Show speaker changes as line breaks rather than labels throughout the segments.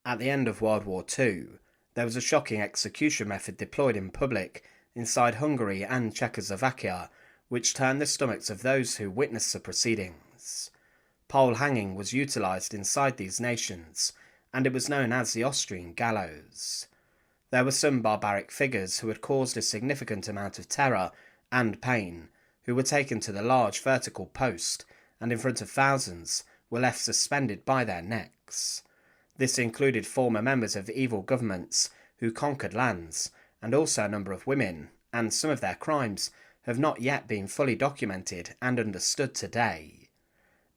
At the end of World War II, there was a shocking execution method deployed in public inside Hungary and Czechoslovakia, which turned the stomachs of those who witnessed the proceedings. Pole hanging was utilised inside these nations, and it was known as the Austrian gallows. There were some barbaric figures who had caused a significant amount of terror and pain, who were taken to the large vertical post, and in front of thousands were left suspended by their necks. This included former members of evil governments who conquered lands, and also a number of women, and some of their crimes have not yet been fully documented and understood today.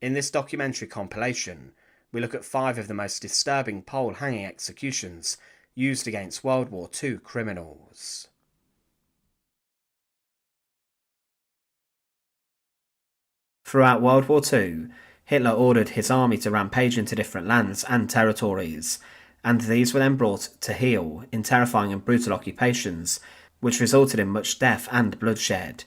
In this documentary compilation, we look at 5 of the most disturbing pole hanging executions used against World War II criminals. Throughout World War II, Hitler ordered his army to rampage into different lands and territories, and these were then brought to heel in terrifying and brutal occupations, which resulted in much death and bloodshed.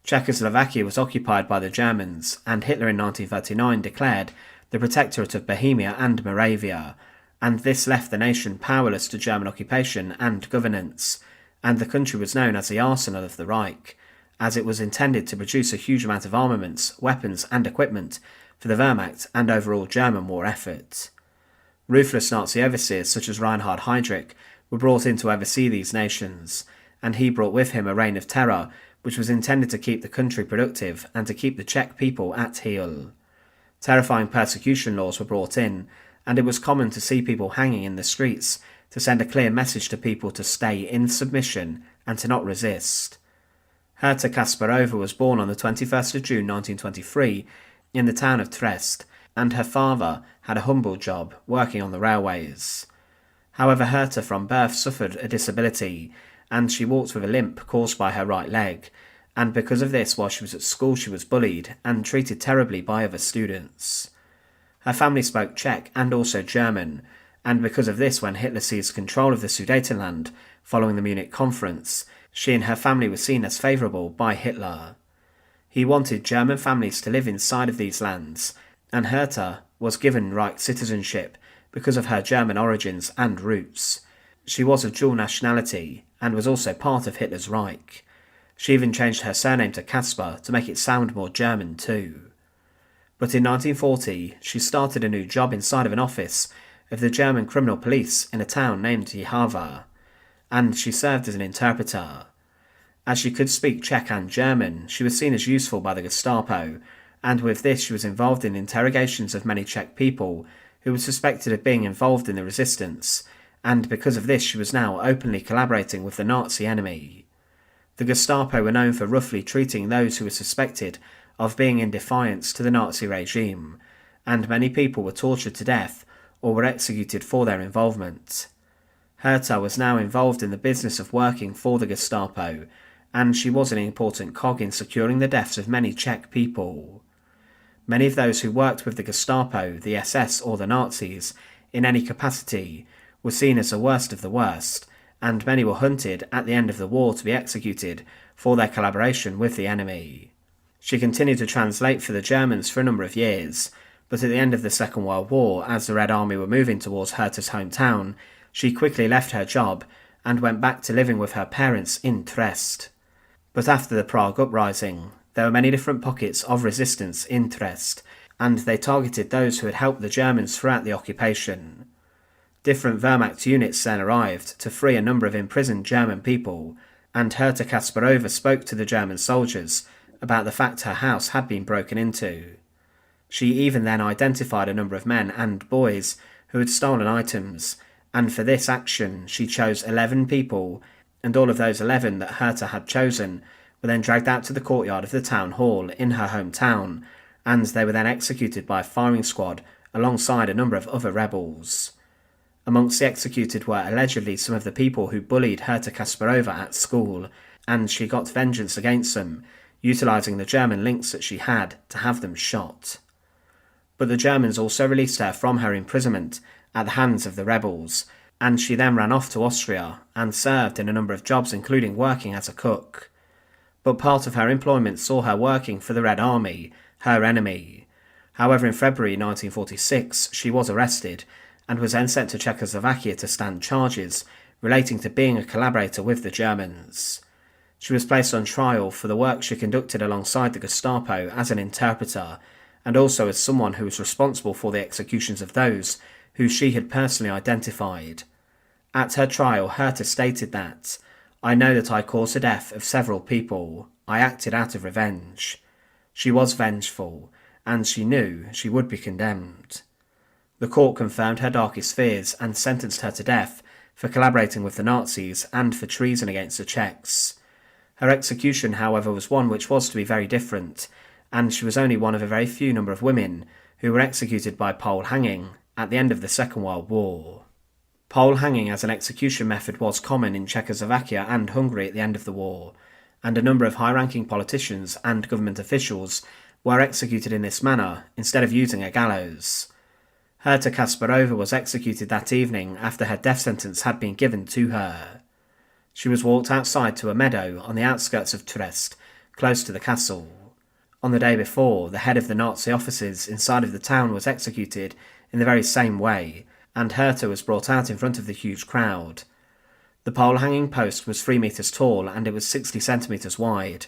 Czechoslovakia was occupied by the Germans, and Hitler in 1939 declared the Protectorate of Bohemia and Moravia, and this left the nation powerless to German occupation and governance, and the country was known as the Arsenal of the Reich, as it was intended to produce a huge amount of armaments, weapons and equipment for the Wehrmacht and overall German war effort. Ruthless Nazi overseers such as Reinhard Heydrich were brought in to oversee these nations, and he brought with him a reign of terror which was intended to keep the country productive and to keep the Czech people at heel. Terrifying persecution laws were brought in, and it was common to see people hanging in the streets to send a clear message to people to stay in submission and to not resist. Herta Kasperova was born on the 21st of June 1923 in the town of Trieste, and her father had a humble job working on the railways. However, Herta from birth suffered a disability, and she walked with a limp caused by her right leg, and because of this, while she was at school she was bullied and treated terribly by other students. Her family spoke Czech and also German, and because of this, when Hitler seized control of the Sudetenland following the Munich conference, she and her family were seen as favourable by Hitler. He wanted German families to live inside of these lands, and Herta was given Reich citizenship because of her German origins and roots. She was of dual nationality and was also part of Hitler's Reich. She even changed her surname to Kasper to make it sound more German too. But in 1940, she started a new job inside of an office of the German criminal police in a town named Jihava, and she served as an interpreter. As she could speak Czech and German, she was seen as useful by the Gestapo, and with this she was involved in interrogations of many Czech people who were suspected of being involved in the resistance, and because of this she was now openly collaborating with the Nazi enemy. The Gestapo were known for roughly treating those who were suspected of being in defiance to the Nazi regime, and many people were tortured to death or were executed for their involvement. Herta was now involved in the business of working for the Gestapo, and she was an important cog in securing the deaths of many Czech people. Many of those who worked with the Gestapo, the SS or the Nazis, in any capacity, were seen as the worst of the worst, and many were hunted at the end of the war to be executed for their collaboration with the enemy. She continued to translate for the Germans for a number of years, but at the end of the Second World War, as the Red Army were moving towards Herta's hometown, she quickly left her job and went back to living with her parents in Trieste. But after the Prague Uprising, there were many different pockets of resistance in Trieste, and they targeted those who had helped the Germans throughout the occupation. Different Wehrmacht units then arrived to free a number of imprisoned German people, and Herta Kasperova spoke to the German soldiers about the fact her house had been broken into. She even then identified a number of men and boys who had stolen items, and for this action she chose 11 people, and all of those 11 that Herta had chosen were then dragged out to the courtyard of the town hall in her hometown, and they were then executed by a firing squad alongside a number of other rebels. Amongst the executed were allegedly some of the people who bullied Herta Kasperova at school, and she got vengeance against them, utilising the German links that she had to have them shot. But the Germans also released her from her imprisonment at the hands of the rebels, and she then ran off to Austria and served in a number of jobs including working as a cook. But part of her employment saw her working for the Red Army, her enemy. However, in February 1946 she was arrested, and was then sent to Czechoslovakia to stand charges relating to being a collaborator with the Germans. She was placed on trial for the work she conducted alongside the Gestapo as an interpreter, and also as someone who was responsible for the executions of those who she had personally identified. At her trial, Herta stated that, "I know that I caused the death of several people. I acted out of revenge." She was vengeful, and she knew she would be condemned. The court confirmed her darkest fears and sentenced her to death for collaborating with the Nazis and for treason against the Czechs. Her execution, however, was one which was to be very different, and she was only one of a very few number of women who were executed by pole hanging at the end of the Second World War. Pole hanging as an execution method was common in Czechoslovakia and Hungary at the end of the war, and a number of high-ranking politicians and government officials were executed in this manner instead of using a gallows. Herta Kasperova was executed that evening after her death sentence had been given to her. She was walked outside to a meadow on the outskirts of Trieste, close to the castle. On the day before, the head of the Nazi officers inside of the town was executed in the very same way, and Herta was brought out in front of the huge crowd. The pole-hanging post was 3 meters tall and it was 60 centimeters wide.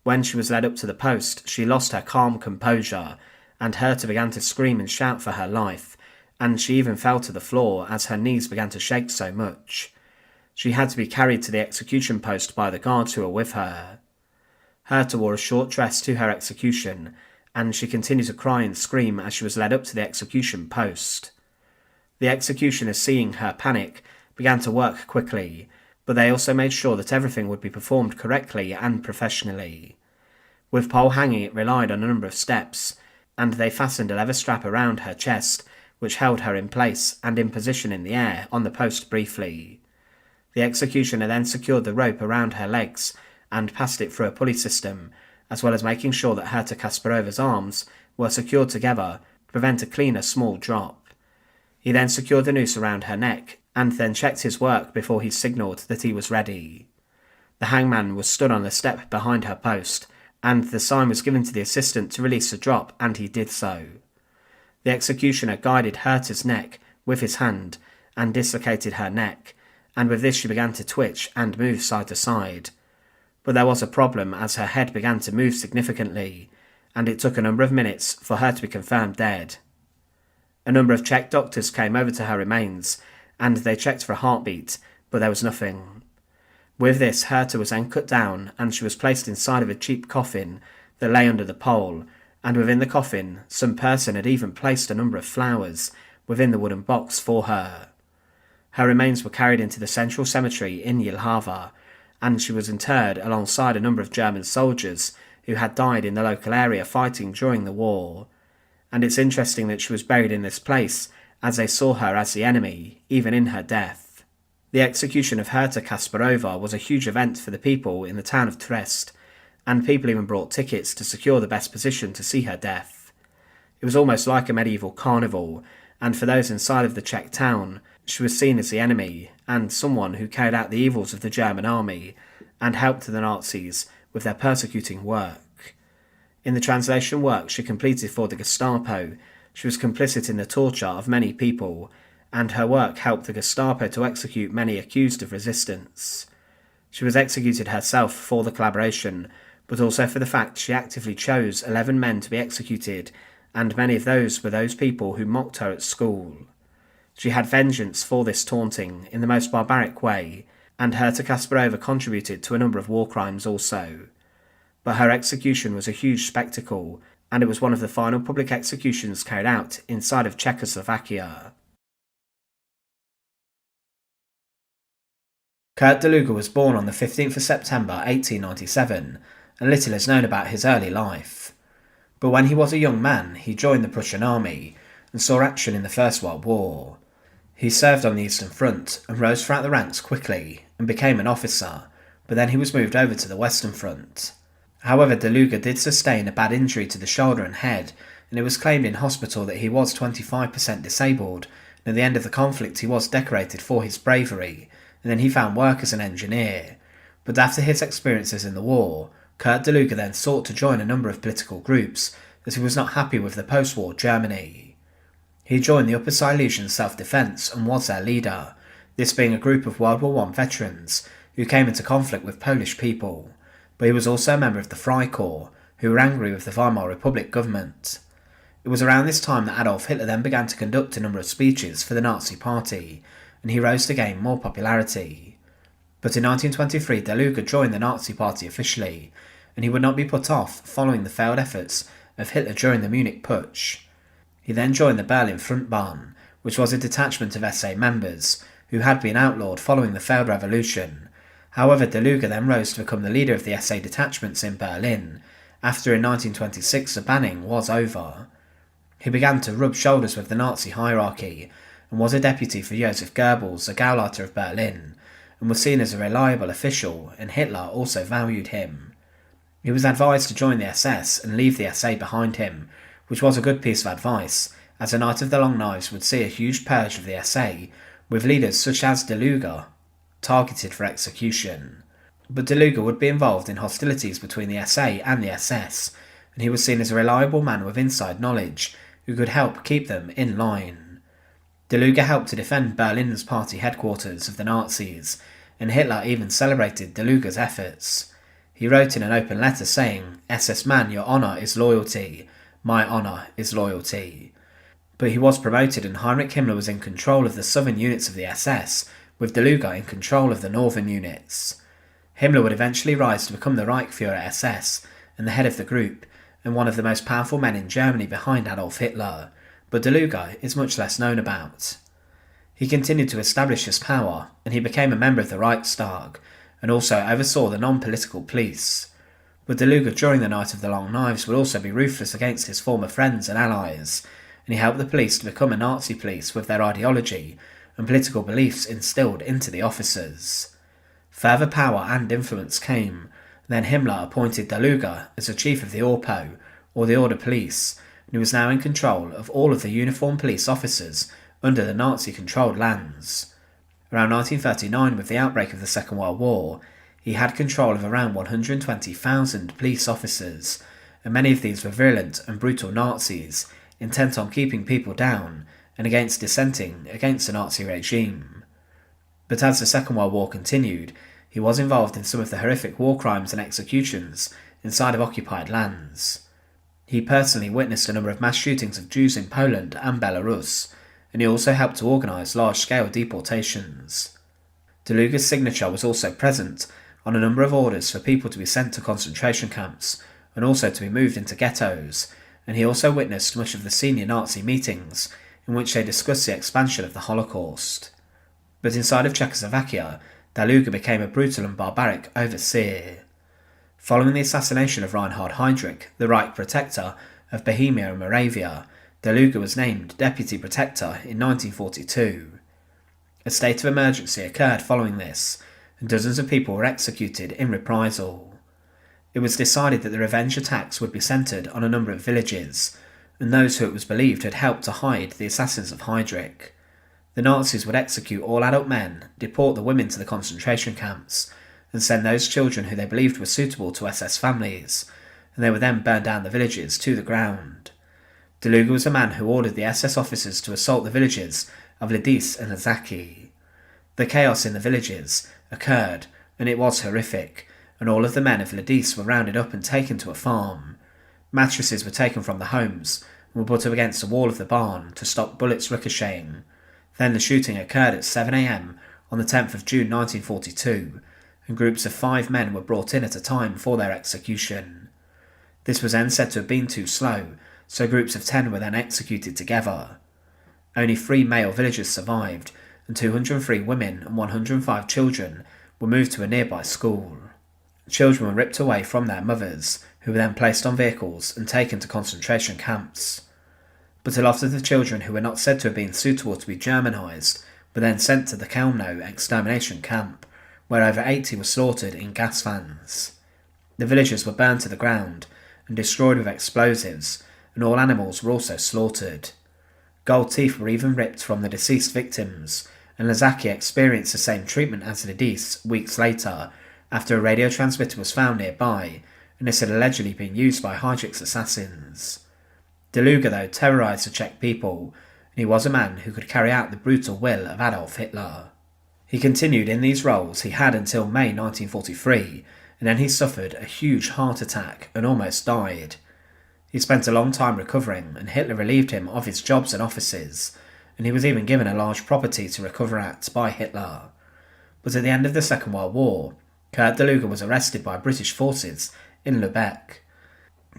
When she was led up to the post, she lost her calm composure, and Herta began to scream and shout for her life, and she even fell to the floor as her knees began to shake so much. She had to be carried to the execution post by the guards who were with her. Herta wore a short dress to her execution, and she continued to cry and scream as she was led up to the execution post. The executioners, seeing her panic, began to work quickly, but they also made sure that everything would be performed correctly and professionally. With pole hanging, it relied on a number of steps, and they fastened a leather strap around her chest, which held her in place and in position in the air on the post briefly. The executioner then secured the rope around her legs and passed it through a pulley system, as well as making sure that Herta Kasperova's arms were secured together to prevent a cleaner small drop. He then secured the noose around her neck and then checked his work before he signalled that he was ready. The hangman was stood on the step behind her post, and the sign was given to the assistant to release the drop, and he did so. The executioner guided Herta's neck with his hand and dislocated her neck, and with this she began to twitch and move side to side. But there was a problem as her head began to move significantly, and it took a number of minutes for her to be confirmed dead. A number of Czech doctors came over to her remains, and they checked for a heartbeat, but there was nothing. With this, Herta was then cut down, and she was placed inside of a cheap coffin that lay under the pole, and within the coffin, some person had even placed a number of flowers within the wooden box for her. Her remains were carried into the central cemetery in Jihlava, and she was interred alongside a number of German soldiers who had died in the local area fighting during the war. And it's interesting that she was buried in this place, as they saw her as the enemy, even in her death. The execution of Herta Kasperova was a huge event for the people in the town of Trieste, and people even brought tickets to secure the best position to see her death. It was almost like a medieval carnival, and for those inside of the Czech town, she was seen as the enemy, and someone who carried out the evils of the German army, and helped the Nazis with their persecuting work. In the translation work she completed for the Gestapo, she was complicit in the torture of many people, and her work helped the Gestapo to execute many accused of resistance. She was executed herself for the collaboration, but also for the fact she actively chose 11 men to be executed, and many of those were those people who mocked her at school. She had vengeance for this taunting in the most barbaric way, and Herta Kasperova contributed to a number of war crimes also. But her execution was a huge spectacle, and it was one of the final public executions carried out inside of Czechoslovakia. Kurt Daluege was born on the 15th of September 1897, and little is known about his early life. But when he was a young man, he joined the Prussian army and saw action in the First World War. He served on the Eastern Front and rose throughout the ranks quickly and became an officer, but then he was moved over to the Western Front. However, Daluege did sustain a bad injury to the shoulder and head, and it was claimed in hospital that he was 25% disabled, and at the end of the conflict he was decorated for his bravery, and then he found work as an engineer. But after his experiences in the war, Kurt Daluege then sought to join a number of political groups, as he was not happy with the post-war Germany. He joined the Upper Silesian Self-Defense and was their leader, this being a group of World War I veterans who came into conflict with Polish people, but he was also a member of the Freikorps, who were angry with the Weimar Republic government. It was around this time that Adolf Hitler then began to conduct a number of speeches for the Nazi Party, and he rose to gain more popularity. But in 1923 Daluege joined the Nazi Party officially, and he would not be put off following the failed efforts of Hitler during the Munich Putsch. He then joined the Berlin Front, which was a detachment of SA members who had been outlawed following the failed revolution. However, Daluege then rose to become the leader of the SA detachments in Berlin, after in 1926 the banning was over. He began to rub shoulders with the Nazi hierarchy, and was a deputy for Joseph Goebbels, the Gauleiter of Berlin, and was seen as a reliable official, and Hitler also valued him. He was advised to join the SS and leave the SA behind him, which was a good piece of advice, as the Night of the Long Knives would see a huge purge of the SA, with leaders such as Daluege targeted for execution. But Daluege would be involved in hostilities between the SA and the SS, and he was seen as a reliable man with inside knowledge who could help keep them in line. Daluege helped to defend Berlin's party headquarters of the Nazis, and Hitler even celebrated Daluge's efforts. He wrote in an open letter saying, "SS man, your honour is loyalty. My honour is loyalty." But he was promoted, and Heinrich Himmler was in control of the southern units of the SS, with Daluege in control of the northern units. Himmler would eventually rise to become the Reichsführer SS and the head of the group, and one of the most powerful men in Germany behind Adolf Hitler, but Daluege is much less known about. He continued to establish his power, and he became a member of the Reichstag, and also oversaw the non-political police. But Daluege during the Night of the Long Knives would also be ruthless against his former friends and allies, and he helped the police to become a Nazi police with their ideology and political beliefs instilled into the officers. Further power and influence came, and then Himmler appointed Daluege as the chief of the Orpo, or the Order Police, and he was now in control of all of the uniformed police officers under the Nazi-controlled lands. Around 1939, with the outbreak of the Second World War, he had control of around 120,000 police officers, and many of these were virulent and brutal Nazis, intent on keeping people down and against dissenting against the Nazi regime. But as the Second World War continued, he was involved in some of the horrific war crimes and executions inside of occupied lands. He personally witnessed a number of mass shootings of Jews in Poland and Belarus, and he also helped to organise large-scale deportations. Daluege's signature was also present on a number of orders for people to be sent to concentration camps and also to be moved into ghettos, and he also witnessed much of the senior Nazi meetings in which they discussed the expansion of the Holocaust. But inside of Czechoslovakia, Daluege became a brutal and barbaric overseer. Following the assassination of Reinhard Heydrich, the Reich Protector of Bohemia and Moravia, Daluege was named Deputy Protector in 1942. A state of emergency occurred following this, and dozens of people were executed in reprisal. It was decided that the revenge attacks would be centred on a number of villages, and those who it was believed had helped to hide the assassins of Heydrich. The Nazis would execute all adult men, deport the women to the concentration camps, and send those children who they believed were suitable to SS families, and they would then burn down the villages to the ground. Daluege was a man who ordered the SS officers to assault the villages of Lidice and Lazaki. The chaos in the villages occurred, and it was horrific, and all of the men of Lidice were rounded up and taken to a farm. Mattresses were taken from the homes and were put up against the wall of the barn to stop bullets ricocheting. Then the shooting occurred at 7 a.m. on the 10th of June 1942, and groups of 5 men were brought in at a time for their execution. This was then said to have been too slow, so groups of 10 were then executed together. Only 3 male villagers survived, and 203 women and 105 children were moved to a nearby school. Children were ripped away from their mothers, who were then placed on vehicles and taken to concentration camps. But a lot of the children who were not said to have been suitable to be Germanised were then sent to the Chelmno extermination camp, where over 80 were slaughtered in gas vans. The villages were burned to the ground and destroyed with explosives, and all animals were also slaughtered. Gold teeth were even ripped from the deceased victims, and Lazaki experienced the same treatment as Lidice weeks later, after a radio transmitter was found nearby, and this had allegedly been used by Heydrich's assassins. Daluege, though, terrorised the Czech people, and he was a man who could carry out the brutal will of Adolf Hitler. He continued in these roles he had until May 1943, and then he suffered a huge heart attack and almost died. He spent a long time recovering, and Hitler relieved him of his jobs and offices, and he was even given a large property to recover at by Hitler. But at the end of the Second World War, Kurt Daluege was arrested by British forces in Lübeck.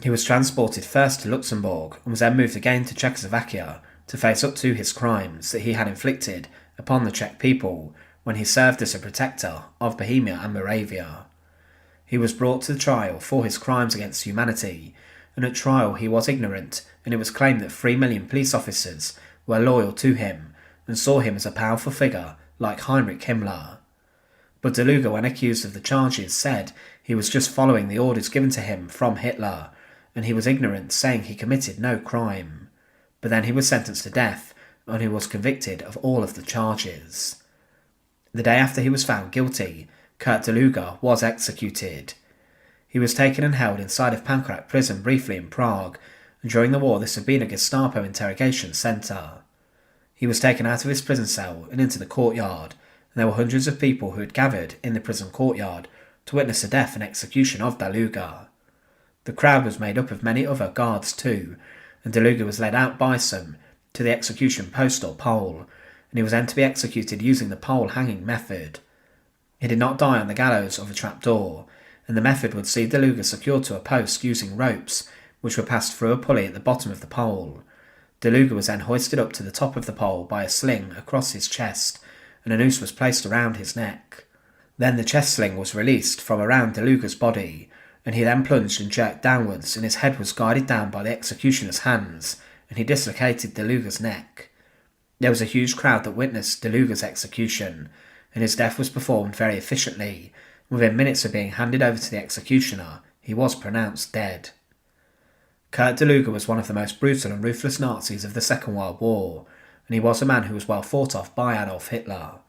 He was transported first to Luxembourg and was then moved again to Czechoslovakia to face up to his crimes that he had inflicted upon the Czech people when he served as a protector of Bohemia and Moravia. He was brought to trial for his crimes against humanity, and at trial he was ignorant, and it was claimed that 3 million police officers were loyal to him and saw him as a powerful figure like Heinrich Himmler. But Daluege, when accused of the charges, said he was just following the orders given to him from Hitler, and he was ignorant, saying he committed no crime. But then he was sentenced to death, and he was convicted of all of the charges. The day after he was found guilty, Kurt Daluege was executed. He was taken and held inside of Pankrak prison briefly in Prague, and during the war this had been a Gestapo interrogation centre. He was taken out of his prison cell and into the courtyard, and there were hundreds of people who had gathered in the prison courtyard to witness the death and execution of Daluege. The crowd was made up of many other guards too, and Daluege was led out by some to the execution post or pole, and he was then to be executed using the pole hanging method. He did not die on the gallows of a trapdoor, and the method would see Daluege secured to a post using ropes, which were passed through a pulley at the bottom of the pole. Daluege was then hoisted up to the top of the pole by a sling across his chest, and a noose was placed around his neck. Then the chest sling was released from around Daluege's body, and he then plunged and jerked downwards, and his head was guided down by the executioner's hands, and he dislocated Daluege's neck. There was a huge crowd that witnessed Daluege's execution, and his death was performed very efficiently. Within minutes of being handed over to the executioner, he was pronounced dead. Kurt Daluege was one of the most brutal and ruthless Nazis of the Second World War, and he was a man who was well thought of by Adolf Hitler.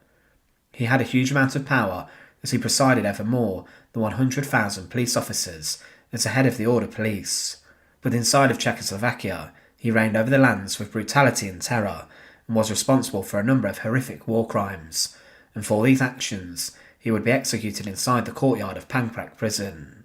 He had a huge amount of power as he presided over more than 100,000 police officers as the head of the Order Police, but inside of Czechoslovakia he reigned over the lands with brutality and terror and was responsible for a number of horrific war crimes, and for these actions he would be executed inside the courtyard of Pankrak prison.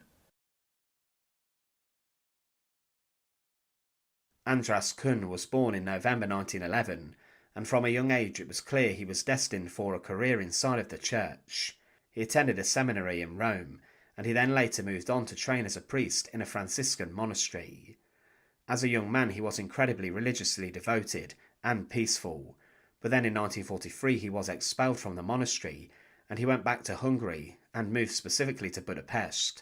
Andras Kun was born in November 1911, and from a young age it was clear he was destined for a career inside of the church. He attended a seminary in Rome, and he then later moved on to train as a priest in a Franciscan monastery. As a young man he was incredibly religiously devoted and peaceful, but then in 1943 he was expelled from the monastery, and he went back to Hungary and moved specifically to Budapest.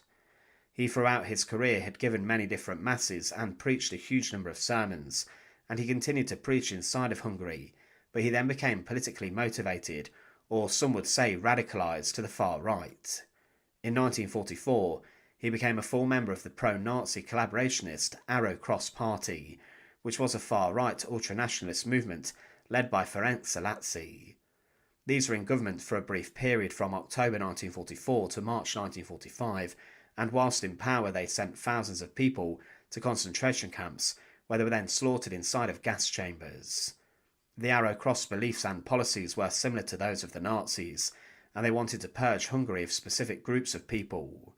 He throughout his career had given many different masses and preached a huge number of sermons, and he continued to preach inside of Hungary, but he then became politically motivated, or some would say radicalised, to the far right. In 1944, he became a full member of the pro-Nazi collaborationist Arrow Cross Party, which was a far-right ultranationalist movement led by Ferenc Szalasi. These were in government for a brief period from October 1944 to March 1945, and whilst in power they sent thousands of people to concentration camps where they were then slaughtered inside of gas chambers. The Arrow Cross beliefs and policies were similar to those of the Nazis, and they wanted to purge Hungary of specific groups of people.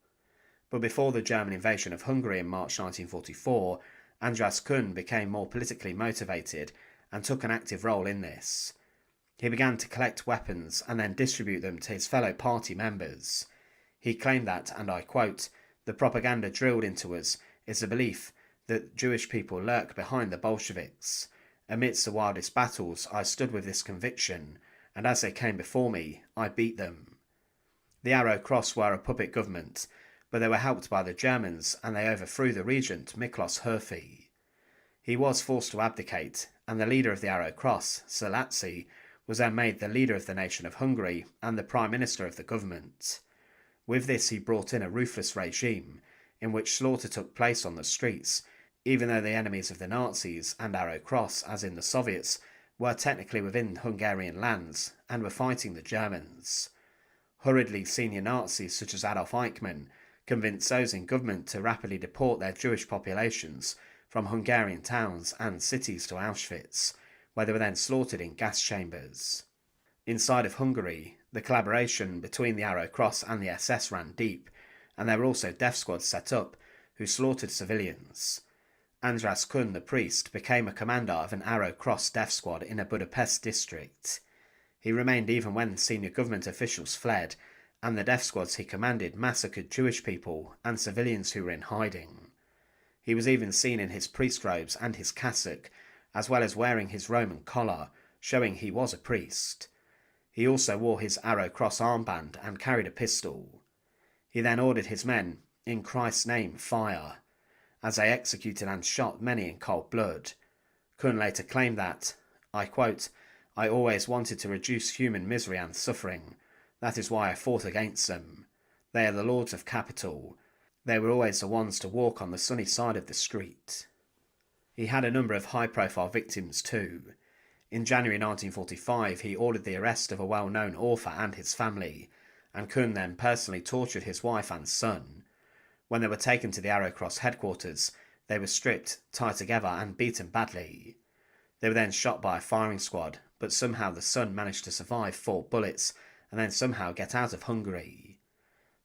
But before the German invasion of Hungary in March 1944, Andras Kun became more politically motivated and took an active role in this. He began to collect weapons and then distribute them to his fellow party members. He claimed that, and I quote, "The propaganda drilled into us is the belief that Jewish people lurk behind the Bolsheviks. Amidst the wildest battles, I stood with this conviction, and as they came before me, I beat them." The Arrow Cross were a puppet government, but they were helped by the Germans, and they overthrew the regent Miklos Herfi. He was forced to abdicate, and the leader of the Arrow Cross, Szalasi, was then made the leader of the nation of Hungary and the Prime Minister of the government. With this he brought in a ruthless regime, in which slaughter took place on the streets, even though the enemies of the Nazis and Arrow Cross, as in the Soviets, were technically within Hungarian lands and were fighting the Germans. Hurriedly senior Nazis such as Adolf Eichmann convinced those in government to rapidly deport their Jewish populations from Hungarian towns and cities to Auschwitz, where they were then slaughtered in gas chambers. Inside of Hungary, the collaboration between the Arrow Cross and the SS ran deep, and there were also death squads set up who slaughtered civilians. Andras Kun, the priest, became a commander of an Arrow Cross death squad in a Budapest district. He remained even when senior government officials fled, and the death squads he commanded massacred Jewish people and civilians who were in hiding. He was even seen in his priest robes and his cassock, as well as wearing his Roman collar, showing he was a priest. He also wore his Arrow Cross armband and carried a pistol. He then ordered his men, "In Christ's name, fire," as they executed and shot many in cold blood. Kun later claimed that, I quote, "I always wanted to reduce human misery and suffering. That is why I fought against them. They are the lords of capital. They were always the ones to walk on the sunny side of the street." He had a number of high-profile victims too. In January 1945, he ordered the arrest of a well-known author and his family, and Kun then personally tortured his wife and son. When they were taken to the Arrow Cross headquarters, they were stripped, tied together and beaten badly. They were then shot by a firing squad, but somehow the son managed to survive 4 bullets and then somehow get out of Hungary.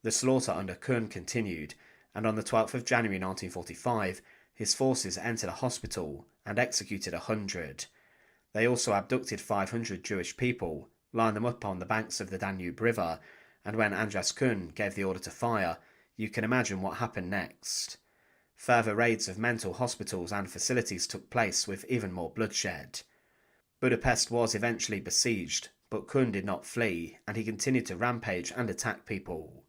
The slaughter under Kun continued, and on the 12th of January 1945, his forces entered a hospital and executed 100. They also abducted 500 Jewish people, lined them up on the banks of the Danube River, and when Andras Kun gave the order to fire, you can imagine what happened next. Further raids of mental hospitals and facilities took place with even more bloodshed. Budapest was eventually besieged, but Kun did not flee, and he continued to rampage and attack people.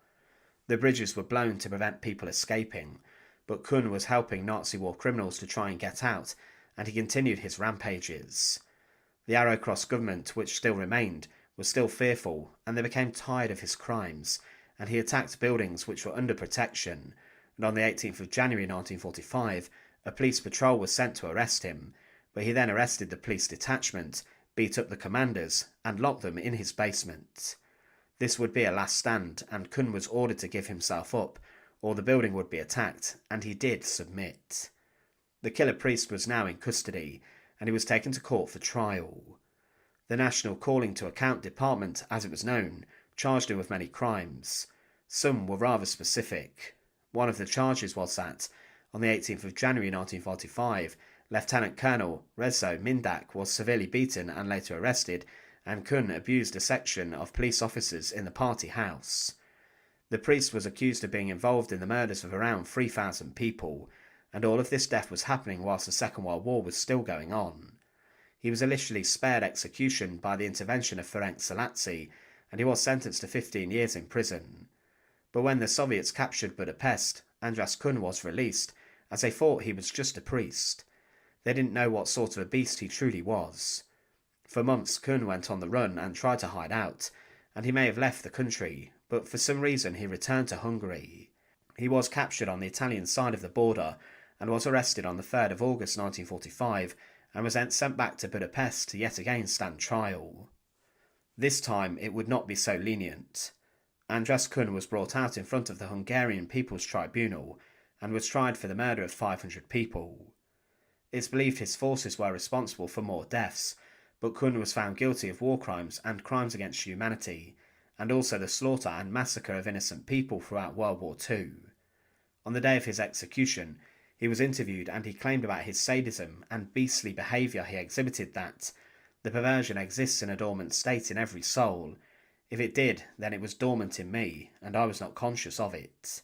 The bridges were blown to prevent people escaping, but Kun was helping Nazi war criminals to try and get out, and he continued his rampages. The Arrow Cross government, which still remained, was still fearful, and they became tired of his crimes, and he attacked buildings which were under protection, and on the 18th of January 1945, a police patrol was sent to arrest him, but he then arrested the police detachment, beat up the commanders, and locked them in his basement. This would be a last stand, and Kun was ordered to give himself up, or the building would be attacked, and he did submit. The killer priest was now in custody, and he was taken to court for trial. The National Calling to Account Department, as it was known, charged him with many crimes. Some were rather specific. One of the charges was that, on the 18th of January 1945, Lieutenant Colonel Rezo Mindak was severely beaten and later arrested, and Kun abused a section of police officers in the party house. The priest was accused of being involved in the murders of around 3,000 people, and all of this death was happening whilst the Second World War was still going on. He was initially spared execution by the intervention of Ferenc Szalasi, and he was sentenced to 15 years in prison. But when the Soviets captured Budapest, Andras Kun was released, as they thought he was just a priest. They didn't know what sort of a beast he truly was. For months Kun went on the run and tried to hide out, and he may have left the country, but for some reason he returned to Hungary. He was captured on the Italian side of the border, and was arrested on the 3rd of August 1945, and was then sent back to Budapest to yet again stand trial. This time it would not be so lenient. Andras Kun was brought out in front of the Hungarian People's Tribunal, and was tried for the murder of 500 people. It's believed his forces were responsible for more deaths, but Kun was found guilty of war crimes and crimes against humanity, and also the slaughter and massacre of innocent people throughout World War II. On the day of his execution, he was interviewed and he claimed about his sadism and beastly behaviour he exhibited that the perversion exists in a dormant state in every soul. If it did, then it was dormant in me, and I was not conscious of it.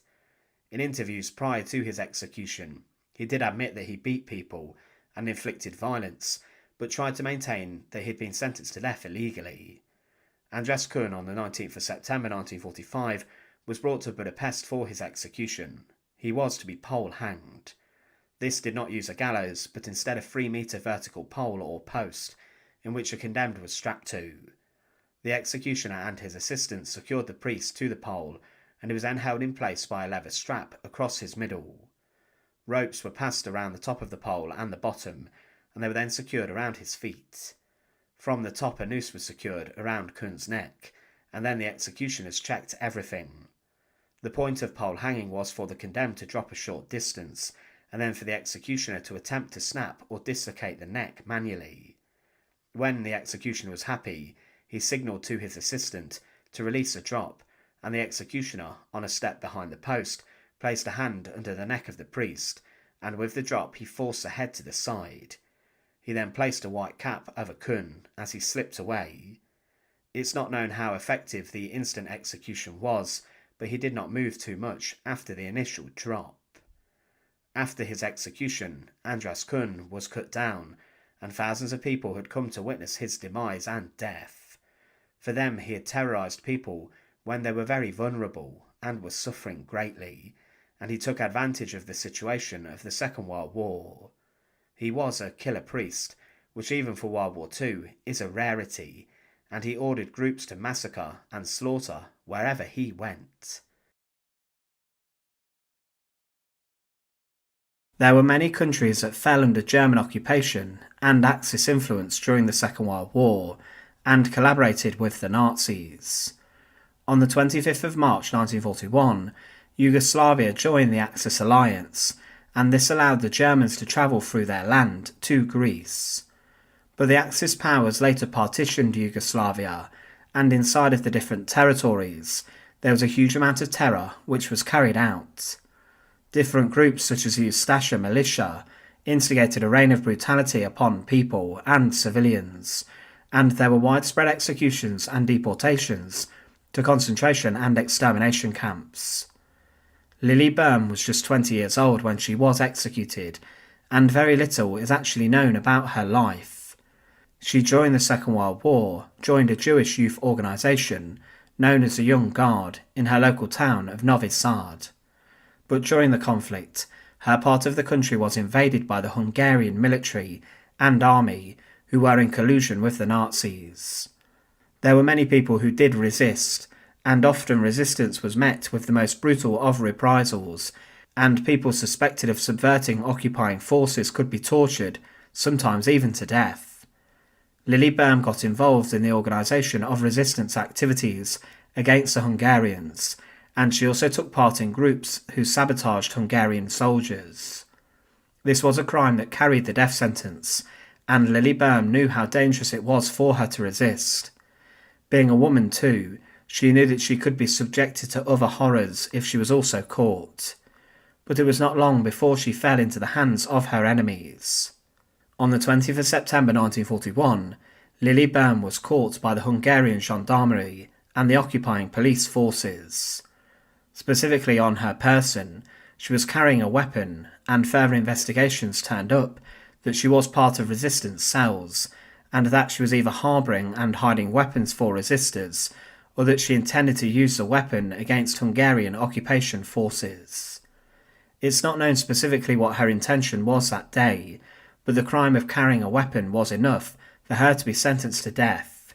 In interviews prior to his execution, he did admit that he beat people and inflicted violence, but tried to maintain that he had been sentenced to death illegally. Andras Kun, on the 19th of September 1945, was brought to Budapest for his execution. He was to be pole-hanged. This did not use a gallows, but instead a 3-metre vertical pole or post, in which a condemned was strapped to. The executioner and his assistants secured the priest to the pole, and he was then held in place by a leather strap across his middle. Ropes were passed around the top of the pole and the bottom, and they were then secured around his feet. From the top a noose was secured around Kun's neck, and then the executioners checked everything. The point of pole hanging was for the condemned to drop a short distance, and then for the executioner to attempt to snap or dislocate the neck manually. When the executioner was happy, he signalled to his assistant to release a drop, and the executioner, on a step behind the post, placed a hand under the neck of the priest, and with the drop he forced the head to the side. He then placed a white cap over Kun as he slipped away. It's not known how effective the instant execution was, but he did not move too much after the initial drop. After his execution, Andras Kun was cut down, and thousands of people had come to witness his demise and death. For them, he had terrorised people when they were very vulnerable and were suffering greatly, and he took advantage of the situation of the Second World War. He was a killer priest, which even for World War II is a rarity, and he ordered groups to massacre and slaughter wherever he went. There were many countries that fell under German occupation and Axis influence during the Second World War, and collaborated with the Nazis. On the 25th of March 1941, Yugoslavia joined the Axis alliance, and this allowed the Germans to travel through their land to Greece. But the Axis powers later partitioned Yugoslavia, and inside of the different territories, there was a huge amount of terror which was carried out. Different groups such as the Ustasha militia instigated a reign of brutality upon people and civilians, and there were widespread executions and deportations to concentration and extermination camps. Lili Böhm was just 20 years old when she was executed, and very little is actually known about her life. She, during the Second World War, joined a Jewish youth organisation known as the Young Guard in her local town of Novi Sad. But during the conflict, her part of the country was invaded by the Hungarian military and army, who were in collusion with the Nazis. There were many people who did resist, and often resistance was met with the most brutal of reprisals, and people suspected of subverting occupying forces could be tortured, sometimes even to death. Lili Böhm got involved in the organisation of resistance activities against the Hungarians, and she also took part in groups who sabotaged Hungarian soldiers. This was a crime that carried the death sentence, and Lili Böhm knew how dangerous it was for her to resist. Being a woman too, she knew that she could be subjected to other horrors if she was also caught. But it was not long before she fell into the hands of her enemies. On the 20th of September 1941, Lili Böhm was caught by the Hungarian gendarmerie and the occupying police forces. Specifically on her person, she was carrying a weapon, and further investigations turned up that she was part of resistance cells, and that she was either harbouring and hiding weapons for resistors, or that she intended to use the weapon against Hungarian occupation forces. It's not known specifically what her intention was that day, but the crime of carrying a weapon was enough for her to be sentenced to death.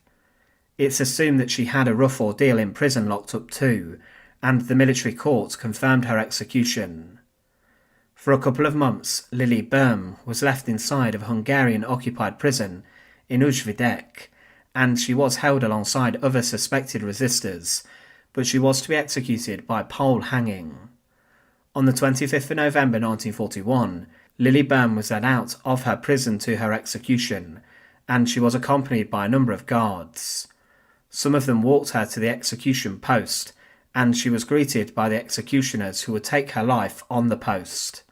It's assumed that she had a rough ordeal in prison locked up too, and the military court confirmed her execution. For a couple of months, Lili Böhm was left inside of a Hungarian-occupied prison in Újvidék, and she was held alongside other suspected resistors, but she was to be executed by pole hanging. On the 25th of November 1941, Lili Böhm was led out of her prison to her execution, and she was accompanied by a number of guards. Some of them walked her to the execution post, and she was greeted by the executioners who would take her life on the post.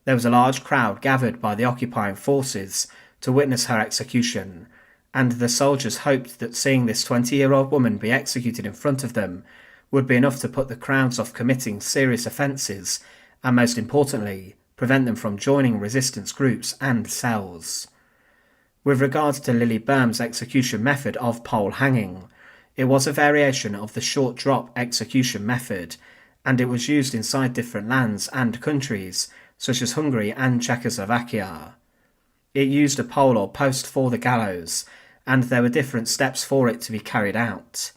There was a large crowd gathered by the occupying forces to witness her execution, and the soldiers hoped that seeing this 20-year-old woman be executed in front of them would be enough to put the crowds off committing serious offences, and most importantly, prevent them from joining resistance groups and cells. With regards to Lili Böhm's execution method of pole hanging, it was a variation of the short drop execution method, and it was used inside different lands and countries, such as Hungary and Czechoslovakia. It used a pole or post for the gallows, and there were different steps for it to be carried out.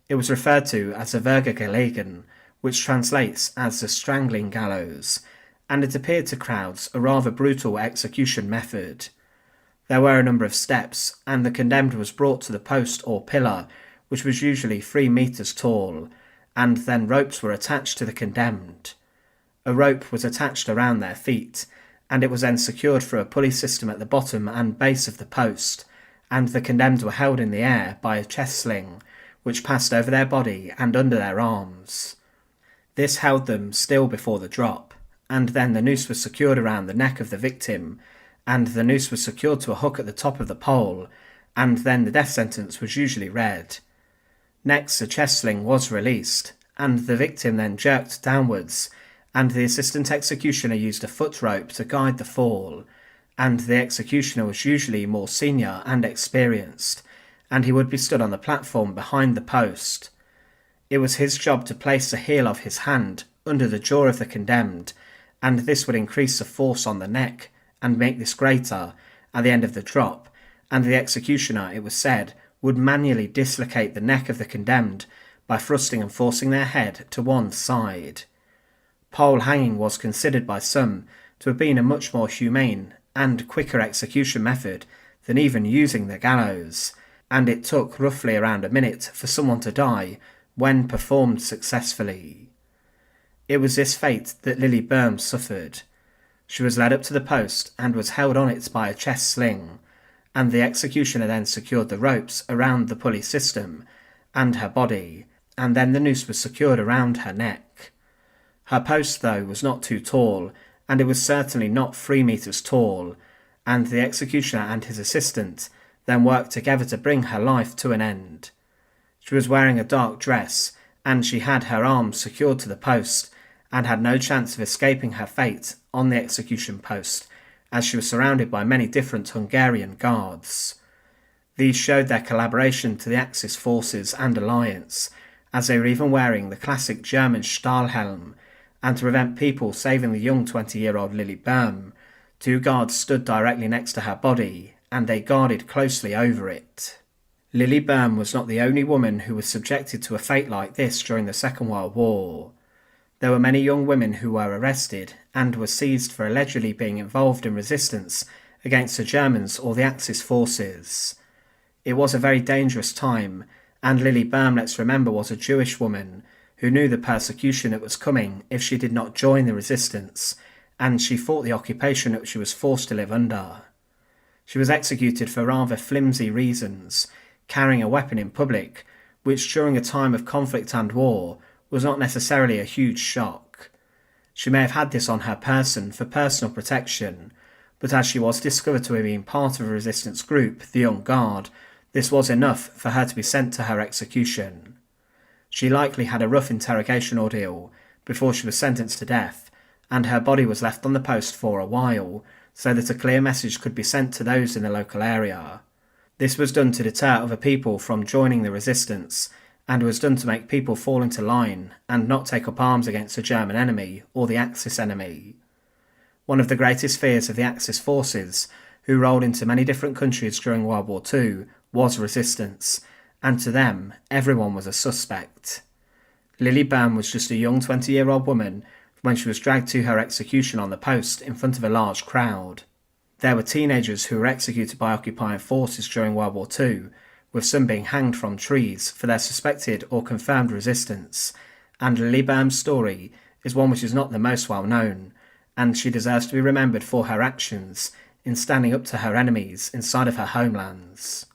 It was referred to as a Vergelegen, which translates as the strangling gallows, and it appeared to crowds a rather brutal execution method. There were a number of steps, and the condemned was brought to the post or pillar, which was usually 3 meters tall, and then ropes were attached to the condemned. A rope was attached around their feet, and it was then secured through a pulley system at the bottom and base of the post, and the condemned were held in the air by a chest sling, which passed over their body and under their arms. This held them still before the drop, and then the noose was secured around the neck of the victim, and the noose was secured to a hook at the top of the pole, and then the death sentence was usually read. Next, the chest sling was released, and the victim then jerked downwards, and the assistant executioner used a foot rope to guide the fall, and the executioner was usually more senior and experienced, and he would be stood on the platform behind the post. It was his job to place the heel of his hand under the jaw of the condemned, and this would increase the force on the neck and make this greater at the end of the drop, and the executioner, it was said, would manually dislocate the neck of the condemned by thrusting and forcing their head to one side. Pole hanging was considered by some to have been a much more humane and quicker execution method than even using the gallows, and it took roughly around a minute for someone to die when performed successfully. It was this fate that Lili Böhm suffered. She was led up to the post and was held on it by a chest sling, and the executioner then secured the ropes around the pulley system and her body, and then the noose was secured around her neck. Her post, though, was not too tall, and it was certainly not 3 meters tall, and the executioner and his assistant then worked together to bring her life to an end. She was wearing a dark dress, and she had her arms secured to the post, and had no chance of escaping her fate on the execution post, as she was surrounded by many different Hungarian guards. These showed their collaboration to the Axis forces and alliance, as they were even wearing the classic German Stahlhelm, and to prevent people saving the young 20-year-old Lili Böhm, 2 guards stood directly next to her body, and they guarded closely over it. Lili Böhm was not the only woman who was subjected to a fate like this during the Second World War. There were many young women who were arrested and were seized for allegedly being involved in resistance against the Germans or the Axis forces. It was a very dangerous time, and Lili Böhm, let's remember, was a Jewish woman who knew the persecution that was coming if she did not join the resistance, and she fought the occupation that she was forced to live under. She was executed for rather flimsy reasons, carrying a weapon in public, which during a time of conflict and war was not necessarily a huge shock. She may have had this on her person for personal protection, but as she was discovered to have been part of a resistance group, the Young Guard, this was enough for her to be sent to her execution. She likely had a rough interrogation ordeal before she was sentenced to death, and her body was left on the post for a while, so that a clear message could be sent to those in the local area. This was done to deter other people from joining the resistance, and was done to make people fall into line and not take up arms against the German enemy or the Axis enemy. One of the greatest fears of the Axis forces, who rolled into many different countries during World War II, was resistance, and to them, everyone was a suspect. Lili Böhm was just a young 20-year-old woman when she was dragged to her execution on the post in front of a large crowd. There were teenagers who were executed by occupying forces during World War II, with some being hanged from trees for their suspected or confirmed resistance, and Lili Böhm's story is one which is not the most well known, and she deserves to be remembered for her actions in standing up to her enemies inside of her homelands.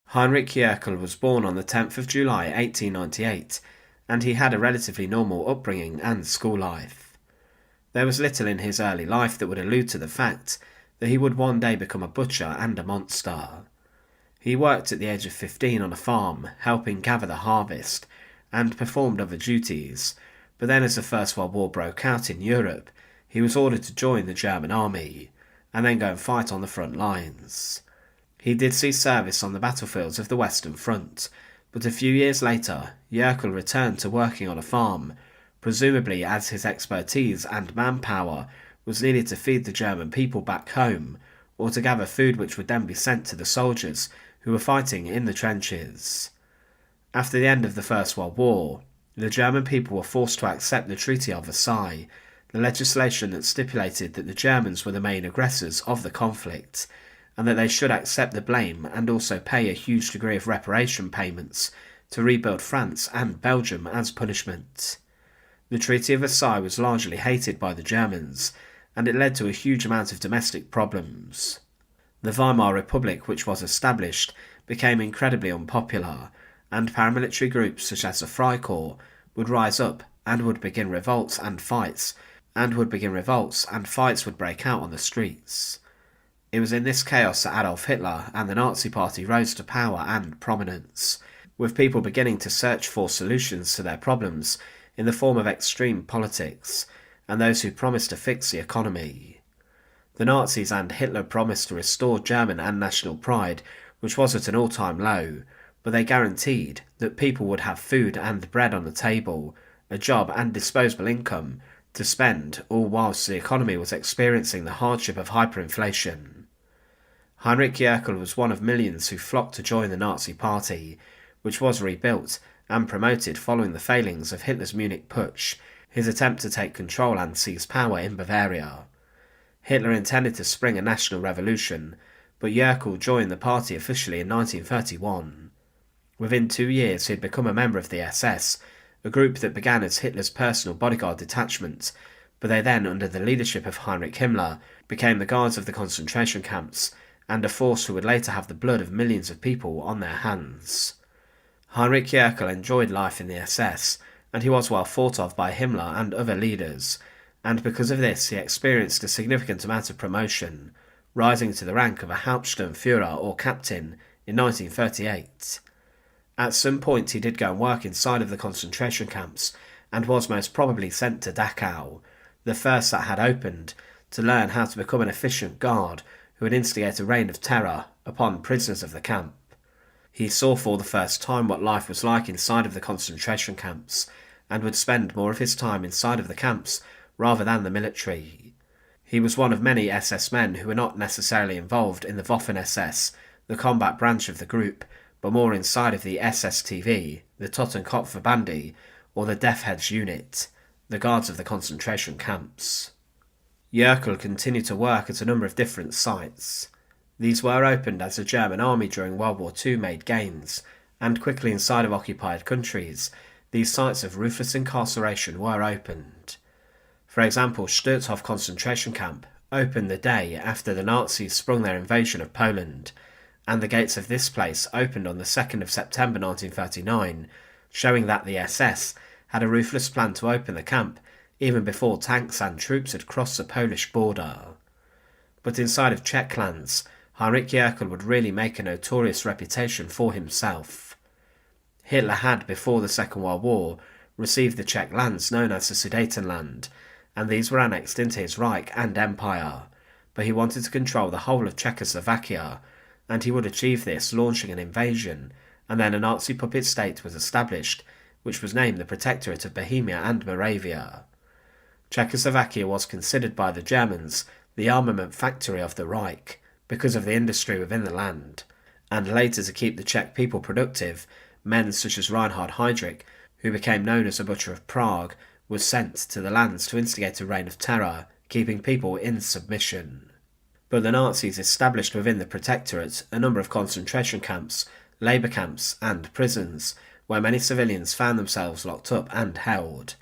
Heinrich Jöckel was born on the 10th of July 1898, and he had a relatively normal upbringing and school life. There was little in his early life that would allude to the fact that he would one day become a butcher and a monster. He worked at the age of 15 on a farm, helping gather the harvest, and performed other duties, but then as the First World War broke out in Europe, he was ordered to join the German army, and then go and fight on the front lines. He did see service on the battlefields of the Western Front, but a few years later, Jöckel returned to working on a farm, presumably as his expertise and manpower was needed to feed the German people back home, or to gather food which would then be sent to the soldiers who were fighting in the trenches. After the end of the First World War, the German people were forced to accept the Treaty of Versailles, the legislation that stipulated that the Germans were the main aggressors of the conflict, and that they should accept the blame and also pay a huge degree of reparation payments to rebuild France and Belgium as punishment. The Treaty of Versailles was largely hated by the Germans, and it led to a huge amount of domestic problems. The Weimar Republic, which was established, became incredibly unpopular, and paramilitary groups such as the Freikorps would rise up and would begin revolts and fights, would break out on the streets. It was in this chaos that Adolf Hitler and the Nazi Party rose to power and prominence, with people beginning to search for solutions to their problems in the form of extreme politics, and those who promised to fix the economy. The Nazis and Hitler promised to restore German and national pride, which was at an all-time low, but they guaranteed that people would have food and bread on the table, a job and disposable income to spend, all whilst the economy was experiencing the hardship of hyperinflation. Heinrich Jöckel was one of millions who flocked to join the Nazi Party, which was rebuilt and promoted following the failings of Hitler's Munich Putsch, his attempt to take control and seize power in Bavaria. Hitler intended to spring a national revolution, but Jöckel joined the party officially in 1931. Within 2 years he had become a member of the SS, a group that began as Hitler's personal bodyguard detachment, but they then, under the leadership of Heinrich Himmler, became the guards of the concentration camps, and a force who would later have the blood of millions of people on their hands. Heinrich Jöckel enjoyed life in the SS, and he was well thought of by Himmler and other leaders, and because of this he experienced a significant amount of promotion, rising to the rank of a Hauptsturmführer or captain in 1938. At some point he did go and work inside of the concentration camps, and was most probably sent to Dachau, the first that had opened, to learn how to become an efficient guard who would instigate a reign of terror upon prisoners of the camp. He saw for the first time what life was like inside of the concentration camps, and would spend more of his time inside of the camps rather than the military. He was one of many SS men who were not necessarily involved in the Waffen-SS, the combat branch of the group, but more inside of the SSTV, the Totenkopfverbände, or the Death Heads unit, the guards of the concentration camps. Jöckel continued to work at a number of different sites. These were opened as the German army during World War II made gains, and quickly inside of occupied countries, these sites of ruthless incarceration were opened. For example, Sturzhof concentration camp opened the day after the Nazis sprung their invasion of Poland, and the gates of this place opened on the 2nd of September 1939, showing that the SS had a ruthless plan to open the camp even before tanks and troops had crossed the Polish border. But inside of Czech lands, Heinrich Jöckel would really make a notorious reputation for himself. Hitler had, before the Second World War, received the Czech lands known as the Sudetenland, and these were annexed into his Reich and Empire, but he wanted to control the whole of Czechoslovakia, and he would achieve this launching an invasion, and then a Nazi puppet state was established, which was named the Protectorate of Bohemia and Moravia. Czechoslovakia was considered by the Germans the armament factory of the Reich, because of the industry within the land, and later to keep the Czech people productive, men such as Reinhard Heydrich, who became known as the Butcher of Prague, was sent to the lands to instigate a reign of terror, keeping people in submission. But the Nazis established within the Protectorate a number of concentration camps, labour camps and prisons, where many civilians found themselves locked up and held.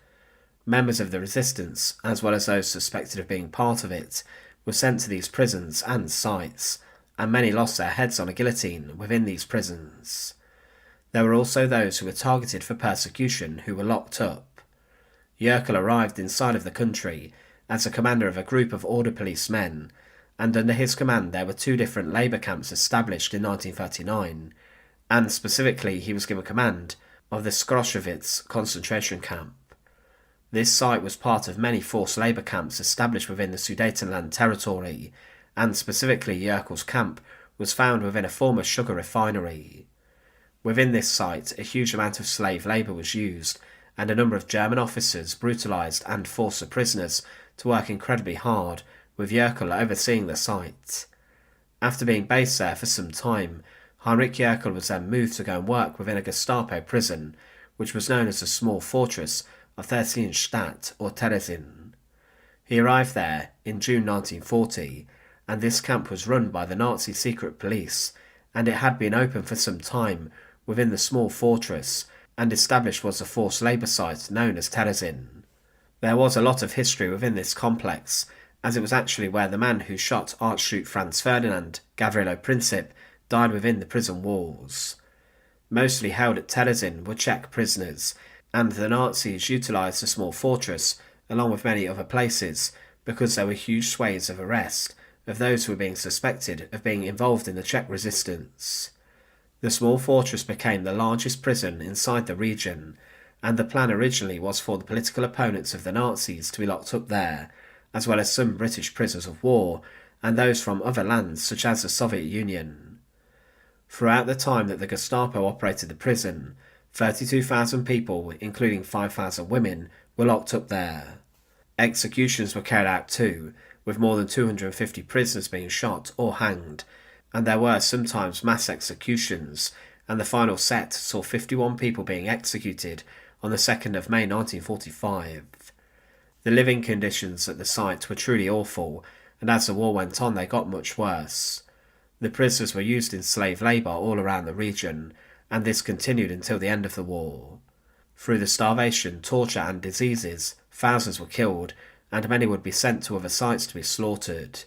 Members of the resistance, as well as those suspected of being part of it, were sent to these prisons and sites, and many lost their heads on a guillotine within these prisons. There were also those who were targeted for persecution who were locked up. Jöckel arrived inside of the country as a commander of a group of order police men, and under his command there were 2 different labour camps established in 1939, and specifically he was given command of the Skroshowitz concentration camp. This site was part of many forced labour camps established within the Sudetenland territory, and specifically Jöckel's camp was found within a former sugar refinery. Within this site, a huge amount of slave labour was used, and a number of German officers brutalised and forced the prisoners to work incredibly hard, with Jöckel overseeing the site. After being based there for some time, Heinrich Jöckel was then moved to go and work within a Gestapo prison, which was known as a small fortress of Theresienstadt or Terezin. He arrived there in June 1940, and this camp was run by the Nazi secret police, and it had been open for some time within the small fortress, and established was a forced labour site known as Terezin. There was a lot of history within this complex, as it was actually where the man who shot Archduke Franz Ferdinand, Gavrilo Princip, died within the prison walls. Mostly held at Terezin were Czech prisoners, and the Nazis utilised the small fortress, along with many other places, because there were huge swathes of arrest of those who were being suspected of being involved in the Czech resistance. The small fortress became the largest prison inside the region, and the plan originally was for the political opponents of the Nazis to be locked up there, as well as some British prisoners of war, and those from other lands such as the Soviet Union. Throughout the time that the Gestapo operated the prison, 32,000 people, including 5,000 women, were locked up there. Executions were carried out too, with more than 250 prisoners being shot or hanged, and there were sometimes mass executions, and the final set saw 51 people being executed on the 2nd of May 1945. The living conditions at the site were truly awful, and as the war went on they got much worse. The prisoners were used in slave labour all around the region, and this continued until the end of the war. Through the starvation, torture and diseases, thousands were killed, and many would be sent to other sites to be slaughtered.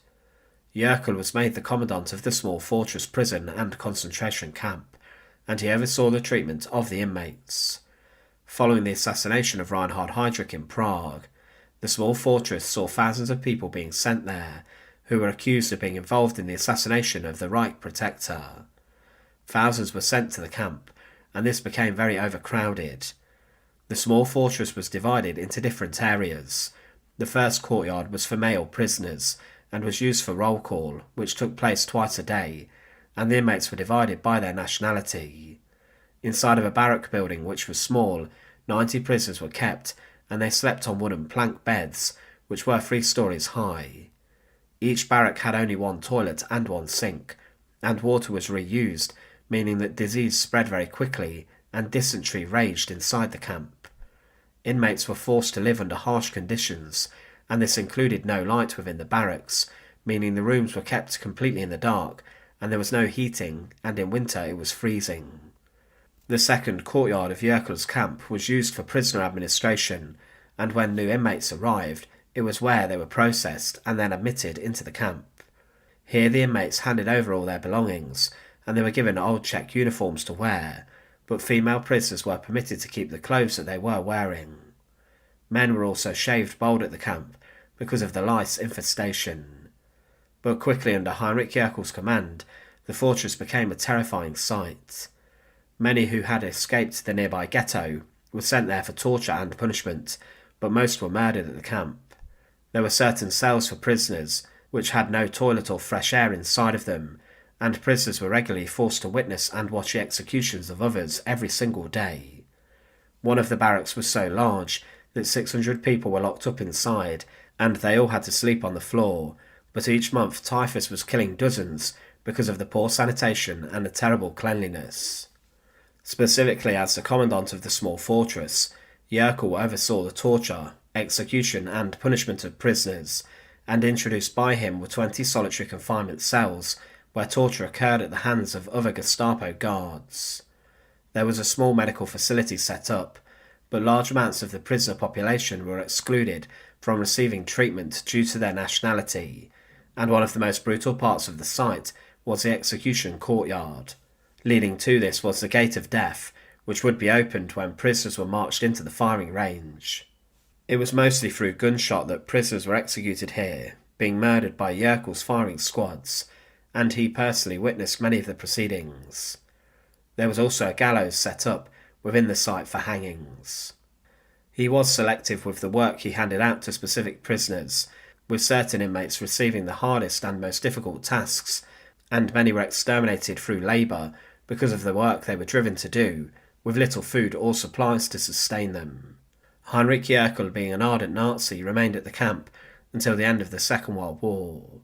Jöckel was made the commandant of the small fortress prison and concentration camp, and he oversaw the treatment of the inmates. Following the assassination of Reinhard Heydrich in Prague, the small fortress saw thousands of people being sent there, who were accused of being involved in the assassination of the Reich Protector. Thousands were sent to the camp, and this became very overcrowded. The small fortress was divided into different areas. The first courtyard was for male prisoners, and was used for roll call, which took place twice a day, and the inmates were divided by their nationality. Inside of a barrack building which was small, 90 prisoners were kept, and they slept on wooden plank beds, which were 3 stories high. Each barrack had only one toilet and one sink, and water was reused, meaning that disease spread very quickly, and dysentery raged inside the camp. Inmates were forced to live under harsh conditions, and this included no light within the barracks, meaning the rooms were kept completely in the dark, and there was no heating, and in winter it was freezing. The second courtyard of Jöckel's camp was used for prisoner administration, and when new inmates arrived, it was where they were processed and then admitted into the camp. Here the inmates handed over all their belongings, and they were given old Czech uniforms to wear, but female prisoners were permitted to keep the clothes that they were wearing. Men were also shaved bald at the camp because of the lice infestation. But quickly under Heinrich Jöckel's command, the fortress became a terrifying sight. Many who had escaped the nearby ghetto were sent there for torture and punishment, but most were murdered at the camp. There were certain cells for prisoners, which had no toilet or fresh air inside of them, and prisoners were regularly forced to witness and watch the executions of others every single day. One of the barracks was so large that 600 people were locked up inside, and they all had to sleep on the floor, but each month typhus was killing dozens because of the poor sanitation and the terrible cleanliness. Specifically as the commandant of the small fortress, Jöckel oversaw the torture, execution and punishment of prisoners, and introduced by him were 20 solitary confinement cells where torture occurred at the hands of other Gestapo guards. There was a small medical facility set up, but large amounts of the prisoner population were excluded from receiving treatment due to their nationality, and one of the most brutal parts of the site was the execution courtyard. Leading to this was the Gate of Death, which would be opened when prisoners were marched into the firing range. It was mostly through gunshot that prisoners were executed here, being murdered by Jöckel's firing squads, and he personally witnessed many of the proceedings. There was also a gallows set up within the site for hangings. He was selective with the work he handed out to specific prisoners, with certain inmates receiving the hardest and most difficult tasks, and many were exterminated through labour because of the work they were driven to do, with little food or supplies to sustain them. Heinrich Jöckel, being an ardent Nazi, remained at the camp until the end of the Second World War.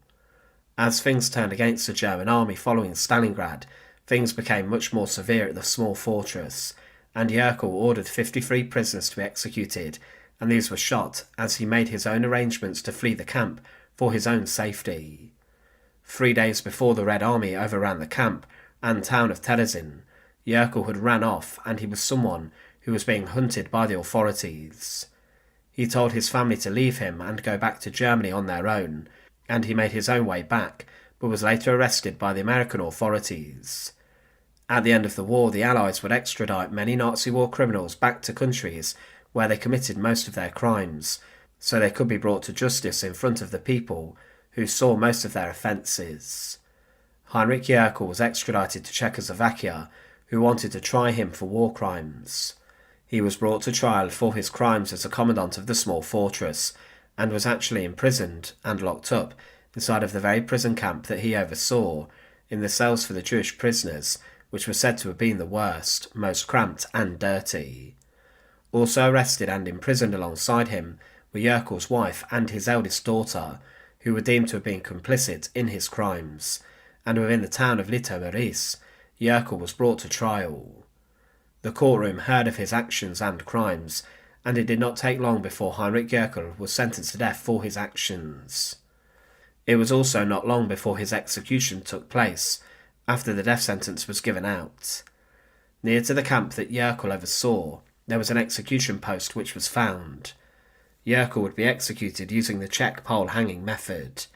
As things turned against the German army following Stalingrad, things became much more severe at the small fortress, and Jöckel ordered 53 prisoners to be executed, and these were shot as he made his own arrangements to flee the camp for his own safety. 3 days before the Red Army overran the camp and town of Terezin, Jöckel had ran off, and he was someone who was being hunted by the authorities. He told his family to leave him and go back to Germany on their own, and he made his own way back, but was later arrested by the American authorities. At the end of the war, the Allies would extradite many Nazi war criminals back to countries where they committed most of their crimes, so they could be brought to justice in front of the people who saw most of their offences. Heinrich Jöckel was extradited to Czechoslovakia, who wanted to try him for war crimes. He was brought to trial for his crimes as a commandant of the small fortress, and was actually imprisoned and locked up inside of the very prison camp that he oversaw, in the cells for the Jewish prisoners, which was said to have been the worst, most cramped and dirty. Also arrested and imprisoned alongside him were Jöckel's wife and his eldest daughter, who were deemed to have been complicit in his crimes, and within the town of Litoměřice, Jöckel was brought to trial. The courtroom heard of his actions and crimes, and it did not take long before Heinrich Jöckel was sentenced to death for his actions. It was also not long before his execution took place, after the death sentence was given out. Near to the camp that Jöckel oversaw, there was an execution post which was found. Jöckel would be executed using the Czech pole hanging method.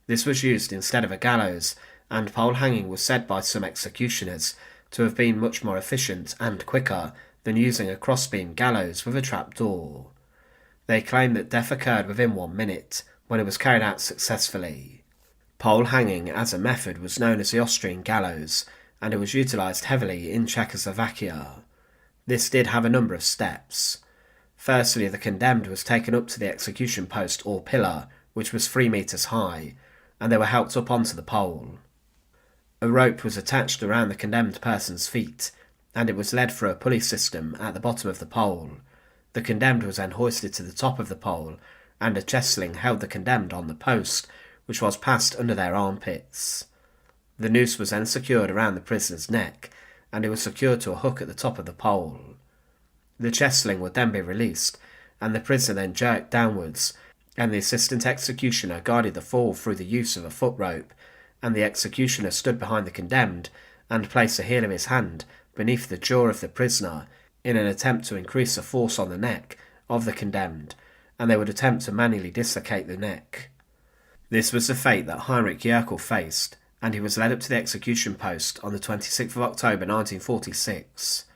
This was used instead of a gallows, and pole hanging was said by some executioners to have been much more efficient and quicker than using a crossbeam gallows with a trapdoor. They claim that death occurred within 1 minute, when it was carried out successfully. Pole hanging as a method was known as the Austrian gallows, and it was utilised heavily in Czechoslovakia. This did have a number of steps. Firstly, the condemned was taken up to the execution post or pillar, which was 3 metres high, and they were helped up onto the pole. A rope was attached around the condemned person's feet, and it was led through a pulley system at the bottom of the pole. The condemned was then hoisted to the top of the pole, and a chest sling held the condemned on the post, which was passed under their armpits. The noose was then secured around the prisoner's neck, and it was secured to a hook at the top of the pole. The chest sling would then be released, and the prisoner then jerked downwards, and the assistant executioner guided the fall through the use of a foot rope, and the executioner stood behind the condemned and placed the heel of his hand beneath the jaw of the prisoner in an attempt to increase the force on the neck of the condemned, and they would attempt to manually dislocate the neck. This was the fate that Heinrich Jöckel faced, and he was led up to the execution post on the 26th of October 1946.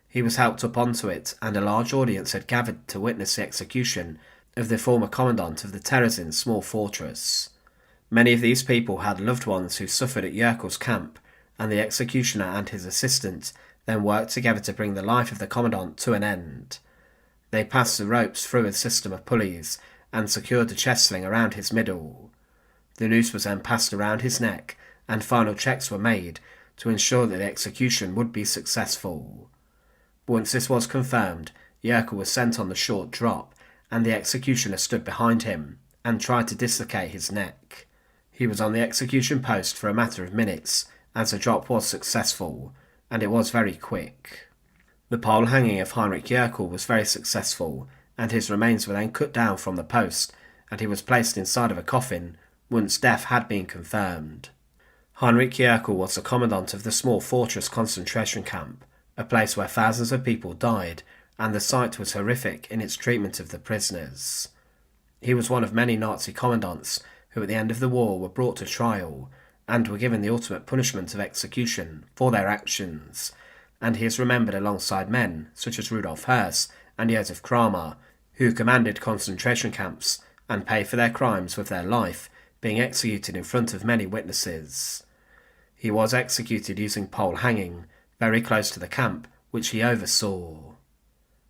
He was helped up onto it, and a large audience had gathered to witness the execution of the former commandant of the Terezin small fortress. Many of these people had loved ones who suffered at Jöckel's camp, and the executioner and his assistant then worked together to bring the life of the commandant to an end. They passed the ropes through a system of pulleys and secured the chest sling around his middle. The noose was then passed around his neck, and final checks were made to ensure that the execution would be successful. Once this was confirmed, Jöckel was sent on the short drop, and the executioner stood behind him and tried to dislocate his neck. He was on the execution post for a matter of minutes, as the drop was successful, and it was very quick. The pole hanging of Heinrich Jöckel was very successful, and his remains were then cut down from the post, and he was placed inside of a coffin once death had been confirmed. Heinrich Jöckel was the commandant of the small fortress concentration camp, a place where thousands of people died, and the sight was horrific in its treatment of the prisoners. He was one of many Nazi commandants who at the end of the war were brought to trial, and were given the ultimate punishment of execution for their actions, and he is remembered alongside men such as Rudolf Höss and Josef Kramer, who commanded concentration camps and paid for their crimes with their life, being executed in front of many witnesses. He was executed using pole hanging, very close to the camp which he oversaw.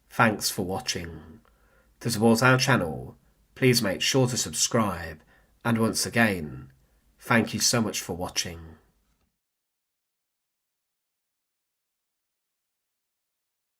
Thanks for watching. To support our channel, please make sure to subscribe, and once again, thank you so much for watching.